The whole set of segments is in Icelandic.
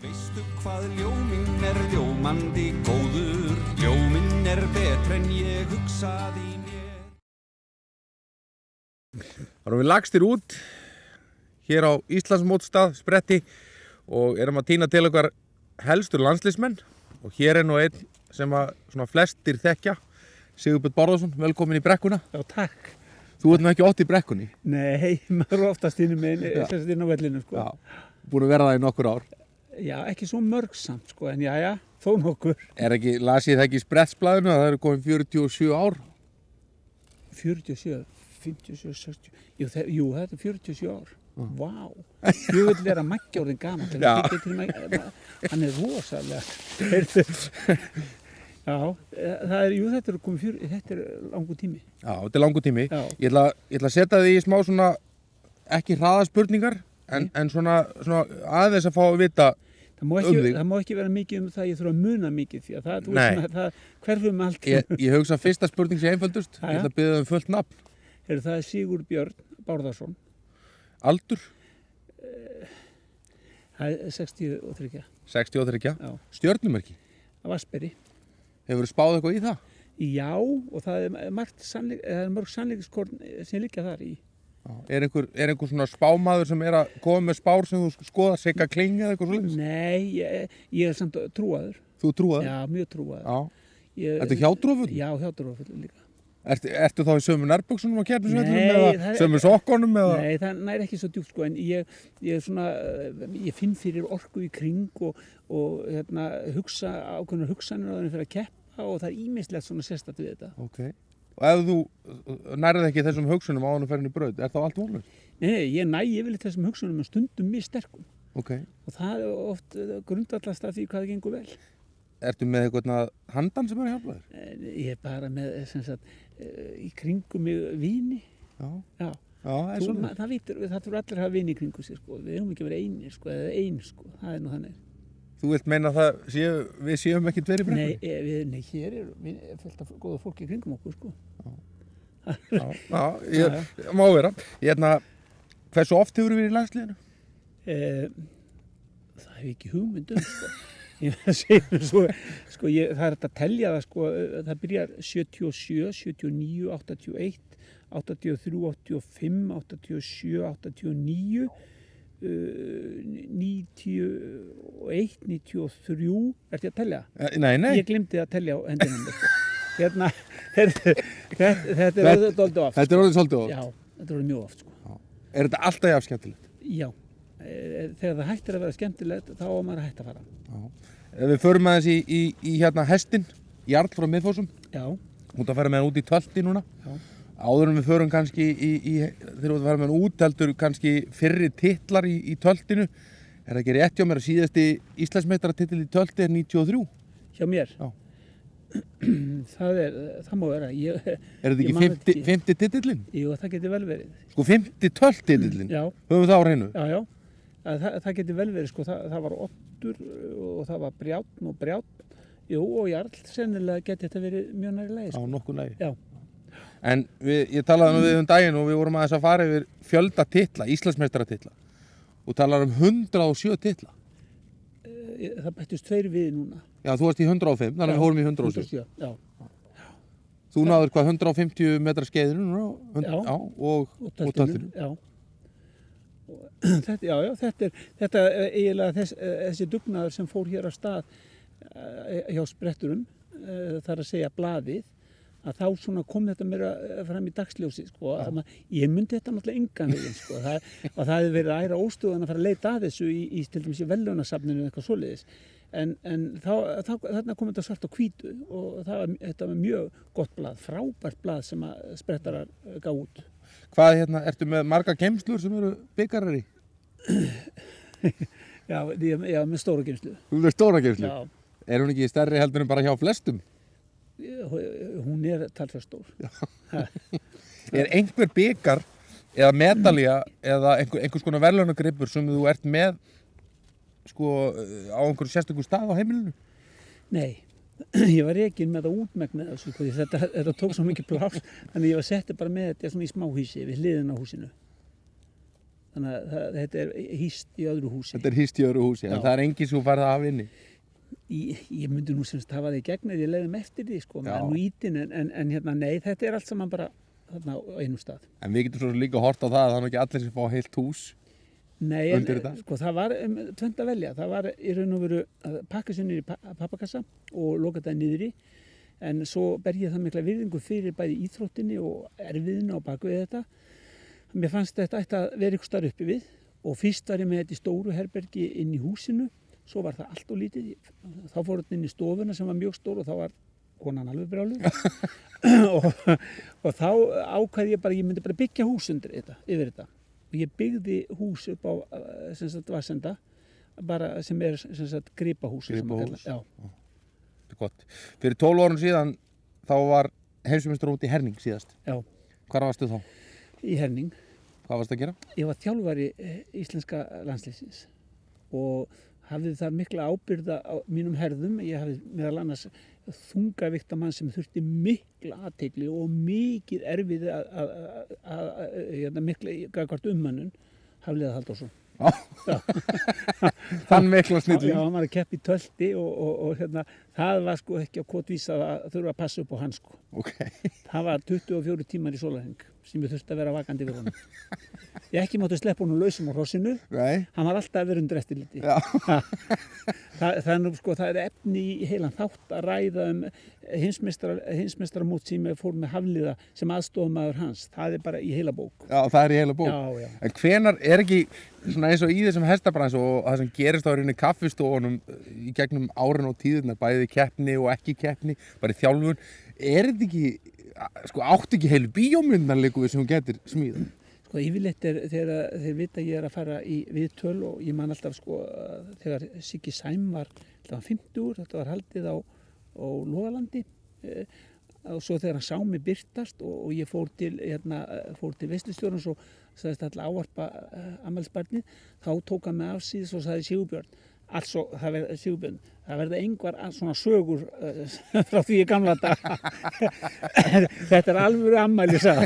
Veistu hvað ljóminn ljómandi góður, ljóminn betri en ég hugsaði mér. Það erum við lagstir út hér á Íslandsmótsstað spretti og erum að tína til okkar helstur landsliðsmenn og hér nú einn sem að svona flestir þekkja, Sigurbjörn Bárðarsson, velkomin í brekkuna. Já, takk. Þú ert nú ekki oft í brekkunni. Nei, maður er oftast inn á vellinu, sko. Já, búin að vera það í nokkur ár. Já, ekki svo mörg samt, sko, en já, þó nokkur. Las ég það ekki í sprettsblaðinu að það eru komin 47 ár? 47, 57, 60, jú, þetta er 47 ár. Vá, ég vil vera maggjóðin gaman. Hann er rosalega. Já, þetta er langur tími. Já, þetta er langur tími. Já. Ég ætla að setja þig í smá svona, ekki hraðaspurningar, en svona aðeins að fá að vita þig. Það má ekki vera mikið það ég þurfa að muna mikið því að það hverfum allt. Ég hugsa að fyrsta spurning sé einföldust. Ég ætla að biðja fullt nafn. Það er Sigurbjörn Bárðarsson. Aldur? Það er 63. 63? Já. Stjörnumerki? Vassberi. Hefur þú spáð eitthvað í það? Já, og það er mörg sannleikskorn sem liggja þar í. Já. Er einhver svona spámaður sem er að koma með spár sem þú skoða, Sigga Kling eða eitthvað svoleiðis? Nei, ég er samt trúaður. Þú trúaður? Já, mjög trúaður. Já. Ertu hjátrúafull? Já, hjátrúafull líka. Ertu þá í sömu nærbuksunum á keppnisvellinum eða sömu sokkunum eða? Nei, það nær ekki svo djúpt, sko, en ég finn fyrir orku í kring og hugsa ákveðnar hugsanir á þenni fyrir að keppa og það er ýmislegt svona sérstakt við þetta. Ok. Og ef þú nærið ekki þessum hugsunum á hann og ferðin í braut, er þá allt vonlaust? Nei, ég næ yfirleitt þessum hugsunum en stundum mjög sterkum. Ok. Og það er oft grundvallast af því hvað það gengur vel. Ertu með eitthvað handan sem er að hjálpa þér? Ég er bara með, í kringum mig vini. Já. Já. Já, svona. Það þurfa allir að hafa vini í kringum sig, sko. Við erum ekki að vera einir, sko, eða ein, sko. Það er nú þannig. Þú vilt meina að við séum ekkert verið í brekkunni? Nei, hér er fullt af góða fólki í kringum okkur, sko. Já, má vera. Hversu oft hefur þú verið í landsliðinu? Það hef ekki hugmyndum, sko. Ég verð að segja svo, sko, það er að telja það, sko, það byrjar 77, 79, 81, 83, 85, 87, 89, 91, 93, ertu að telja? Nei. Ég glemdi að telja á hendinum, sko. Þetta er orðið oft. Þetta er orðið svolítið oft? Já, þetta er orðið mjög oft, sko. Já. Er þetta alltaf jafn skemmtilegt? Já. Þegar það hættir að vera skemmtilegt, þá á maður að hætta að fara. Já. Ef við förum aðeins í hestin, Jarl frá Miðfossum. Já. Út að fara með hann út í tölti núna. Já. Áður en við förum kannski þegar við fara með hann út, heldur kannski fyrri titlar í töltinu. Er það ekki rétt hjá mér að síðasti Íslandsmeistaratitill í tölti er 93? Hjá mér? Já. Það má vera. Er þetta ekki 50 titillinn? Jú, það getur vel verið. Sko 50 töltitillinn? Já. Höfum það á hreinu? Já. Það getur vel verið, sko. Það var Oddur og það var Brjánn. Jú, og Jarl, sennilega geti þetta verið mjög næri lagi. Sko. Já, nokkuð lagi. Já. En ég talaði við daginn og við vorum aðeins að fara yfir fjölda titla, Íslandsmeistaratitla. Og talar 107 titla. Það bættist 2 við núna. Já, þú varst í 105, þannig að við fórum í 107. Já. Þú náður 150 metra skeiðinu núna? Já. Og töltinu. Já. Þetta er eiginlega þessi dugnaður sem fór hér af stað hjá spretturum, þar að segja blaðið, að þá svona kom þetta meira fram í dagsljósi, sko. Ég myndi þetta náttúrulega engan veginn, sko. Og það hefði verið æra óstöðan að fara að leita að þessu í til dæmis í verðlaunasafninu eitthvað svoleiðis. En þarna kom þetta svart á hvítu og þetta var mjög gott blað, frábært blað sem að sprettarar gaf út. Hvað ertu með marga geymslur sem eru byggarar í? Já, með stóra geymslu. Þú með stóra geymslu? Já. Er hún ekki stærri heldur en bara hjá flestum? Hún er talsvert stór. Er einhver byggar eða medalja eða einhvers konar verðlaunagripur sem þú ert með, sko, á einhverju sérstökum stað á heimilinu? Nei, ég var rekinn með það útmegna þessu, sko, þetta tók svo mikið pláss, þannig ég var settið bara með þetta svona í smáhúsi við hliðina á húsinu. Þannig að þetta er hýst í öðru húsi. Þetta er hýst í öðru húsi, en það er engin sem færði að hafa inni. Ég myndi nú semst hafa það í gegn eða ég leiðum eftir því, sko, með nú ítin, en hérna, nei, þetta er allt saman bara þarna á einum stað. En við getum svo líka hort á það að það er ekki allir sem fá heilt hús. Nei, sko, það var tvennt að velja. Það var í raun og veru að pakka sér niður í pappakassa og loka það niður í. En svo ber ég það mikla virðingu fyrir bæði íþróttinni og erfiðinu á baku við þetta. Mér fannst þetta ætti að vera ykkur starf uppi við og fyrst var ég með þetta í stóru herbergi inn í húsinu. Svo var það allt og lítið. Þá fór þetta inn í stofuna sem var mjög stór og þá var konan alveg brjáluð. og þá ákvað ég myndi bara byggja hús yfir þetta. Og ég byggði hús upp á Vassenda, bara sem er gripahús. Gripahús? Já. Þetta er gott. Fyrir 12 árum síðan þá var heimsmeistar út í Herning síðast. Já. Hvar varstu þá? Í Herning. Hvað varstu að gera? Ég var þjálfari íslenska landsliðsins og hafði þar mikla ábyrgð á mínum herðum. Ég hafði meðal annars þungavíkta mann sem þurfti mikla athygli og mikið erfið að mikla gagnvart ummönnun, Hafliða Halldórsson. Þann mikla snilling. Já, hann var að keppa í tölti og hérna, það var sko ekki á kotvísa að þurfa að passa upp á hann, sko. Okay. Það var 24 tímar í sólarhring sem ég þurfti að vera vakandi við honum. Ég ekki mátti sleppa honum lausum á hrossinu. Nei. Hann var alltaf að vera undir eftirliti. Það er efni í heilan þátt að ræða heimsmeistaramót sem ég fór með Hafliða sem aðstofamaður hans. Það er bara í heila bók. Já, það er í heila bók. Já. En hvenær er ekki svona eins og í þessum hestabrans og það sem gerist á rauninni kaffistofunum í gegnum árin og tíðirnar, bæði keppni og ekki keppni, bara í þjálfun, er þetta ekki, sko, áttu ekki heilu bíómyndanleiku sem hún getur smíðað? Sko, yfirleitt þegar þeir vita að ég er að fara í viðtöl og ég man alltaf, sko, þegar Siggi Sæm var 50, þetta var haldið á Logalandi og svo þegar hann sá mig birtast og ég fór til veislustjórans og sagðist alltaf ávarpa afmælisbarnið, þá tók hann mig af síðan og sagði Sigurbjörn, það verða engvar svona sögur frá því í gamla dag. Þetta er alvöru afmæli, sagði.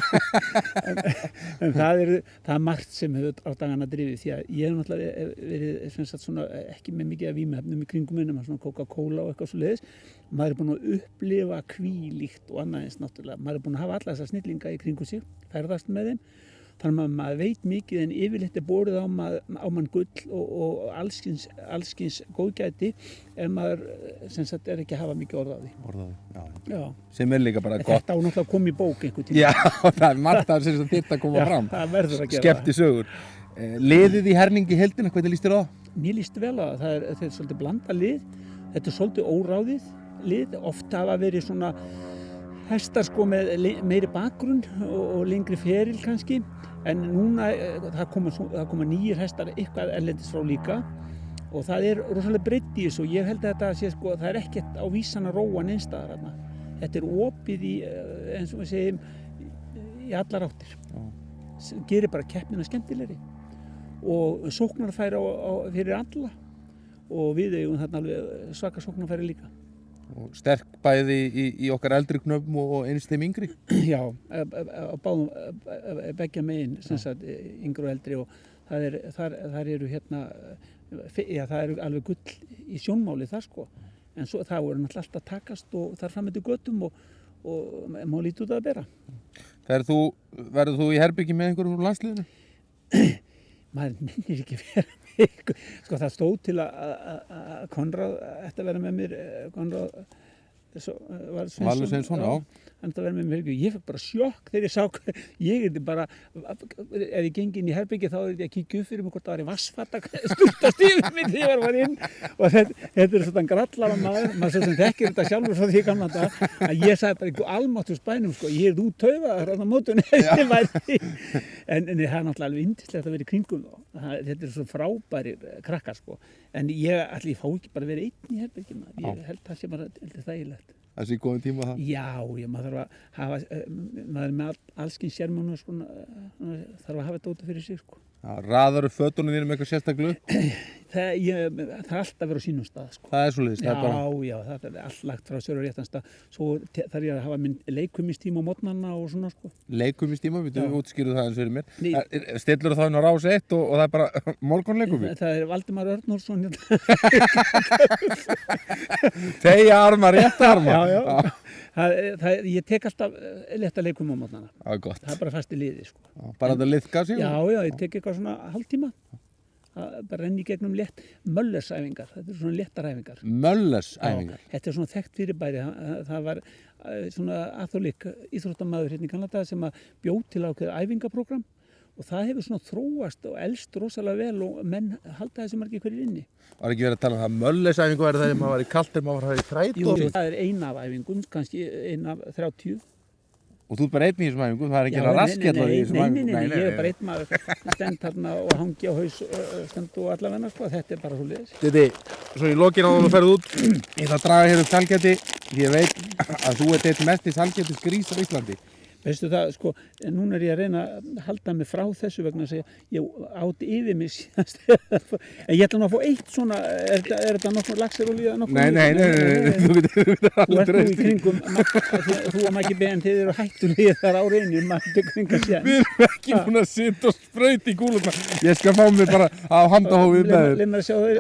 En það er margt sem hefur á dagana drifið því að ég hef náttúrulega verið svona, ekki með mikið af vímuefnum í kringum minnum, svona Coca-Cola og eitthvað svoleiðis. Maður er búinn að upplifa hvílíkt og annað eins náttúrulega. Maður er búinn að hafa alla þessa snillinga í kringum sig, ferðast með þeim. Þannig að maður veit mikið en yfirleitt er borið á mann gull og allskyns góðgæti ef maður er ekki að hafa mikið orð á því. Já. Sem er líka bara gott. Þetta á náttúrulega að koma í bók einhvern tíma. Já, það er margt að þetta koma fram. Það verður að gera. Skemmti sögur. Liðið í Herning í heildina, hvernig líst þér á það? Mér líst vel á það. Þetta er svolítið blanda lið. Þetta er svolítið óráðið lið. Oft hafa verið svona hestar sko með meiri bakgrunn og lengri feril kannski, en núna það koma nýjir hestar eitthvað erlendis frá líka og það er rosalega breidd í þessu og ég held að þetta sé sko, það er ekkert á vísan að róa neinstaðar þarna. Þetta er opið í, eins og við segjum, í allar áttir. Gerir bara keppnina skemmtilegri og sóknarfæri fyrir alla og við eigum þarna alveg svaka sóknarfæri líka. Og sterk bæði í okkar eldri knöfum og eins þeim yngri? Já, á báðum beggja megin, sem sagt, yngri og eldri og þar eru hérna, það eru alveg gull í sjónmáli þar sko, en svo það voru náttúrulega alltaf takast og þar fram eftir göttum og má lítið út að bera. Verður þú í herbyggi með einhverjum úr landsliðinu? Maður minnir ekki vera með ykkur. Sko það stóð til að Konráð ætti að vera með mér, Konráð Valur Sveinsson, já. Hann ætti að vera með mér. Ég fekk bara sjokk þegar ég sá, ég er bara, ef ég gengi inn í herbyggi þá er ég að kíkja upp fyrir mig hvort það var í vassfata, stúrtast yfir mig þegar ég var inn og þetta er svona grallar á maður svo sem þekkir þetta sjálfur frá því gamla dag, að ég sagði bara einhver almáttur spænum sko, ég er þú taugaður á mótunni, en það er náttúrulega alveg yndislegt að vera í kringum þá, þetta er svo frábærir krakkar sko, en ég fá ekki bara verið einn í herbyggi, ég held það sé bara þægilegt. Það sé góðum tíma það? Já, maður þarf að hafa, maður er með allskyns sérmánu, sko, þarf að hafa þetta út fyrir sig, sko. Raðar fötunum þínum eitthvað sérstaklu? Það er alltaf verið á sínum stað, sko. Það er svoleiðis, það er bara... Já, það er allt lagt frá sér á réttan stað. Svo þarf ég að hafa minn leikumistíma á morgnanna og svona, sko. Leikumistíma, við útskýrðu það eins fyrir mér. Stillur það inn á Rás 1 og það er bara morgunleikumi? Það er Valdimar Örnólfsson Tegja arma, rétta arma. Já. Ég tek alltaf létta leikum á morgnanna. Það er gott. Það er bara fast í liði, sko. Bara þetta liðka sig? Já, ég tek eitthvað svona hálftíma. Það bara renni í gegnum létt möllersæfingar. Þetta er svona léttaræfingar. Möllersæfingar? Þetta er svona þekkt fyrirbæri. Það var svona atholik íþróttamaður hérna í Kanada sem að bjó til ákveðið æfingaprógram og það hefur svona þróast og elst rosalega vel og menn halda þessi margir hverjir inni. Var ekki verið að tala um það möllersæfingu væri það ef maður var í kaldir, maður var í þræt? Jú, það er ein af æfingum, kannski ein af 30. Og þú ert bara einn í þessum æfingum, það er ekki raskjall í þessum æfingum? Nei, ég er bara einn maður stend þarna og hangi á haus stend og allavegna, sko, þetta er bara svo liðis. Diddi, svo í lokin á þú ferð út, ég ætla að draga hér upp sælgæti, því ég veit að þú ert eitt mest í sælgætis grís á Íslandi. Veistu það, sko, núna er ég að reyna að halda mig frá þessu vegna að segja, ég átti yfir mig síðast. En ég ætla nú að fá eitt svona, er þetta nokkur laxerolíu eða nokkur? Nei, þú getur Þú ert nú í kringum, þú og Maggi Ben, þið eru hættulegir þar á reyni, maður kringa sér. Við erum ekki búin að sitja og sprauta í kúlurna. Ég skal fá mig bara að handahófið með þér. Leif mér að sjá þau,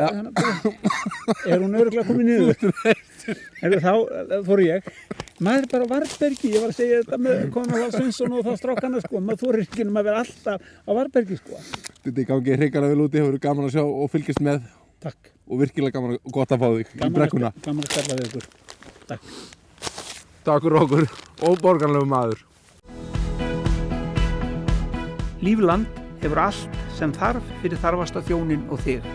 er hún örugglega komin niður? Þá fór ég. Maður er bara á Varbergi, ég var að segja þetta með Konráð Sveinsson og þá strákana, sko. Maður þorir ekki um að vera alltaf á Varbergi, sko. Þetta er gangið hrikalega vel úti, hefur verið gaman að sjá og fylgjast með. Takk. Og virkilega gaman og gott að fá þig í brekkuna. Gaman að starfa við ykkur. Takk. Takk fyrir okkur, óborganlegu maður. Lífland hefur allt sem þarf fyrir þarfasta þjónin og þig.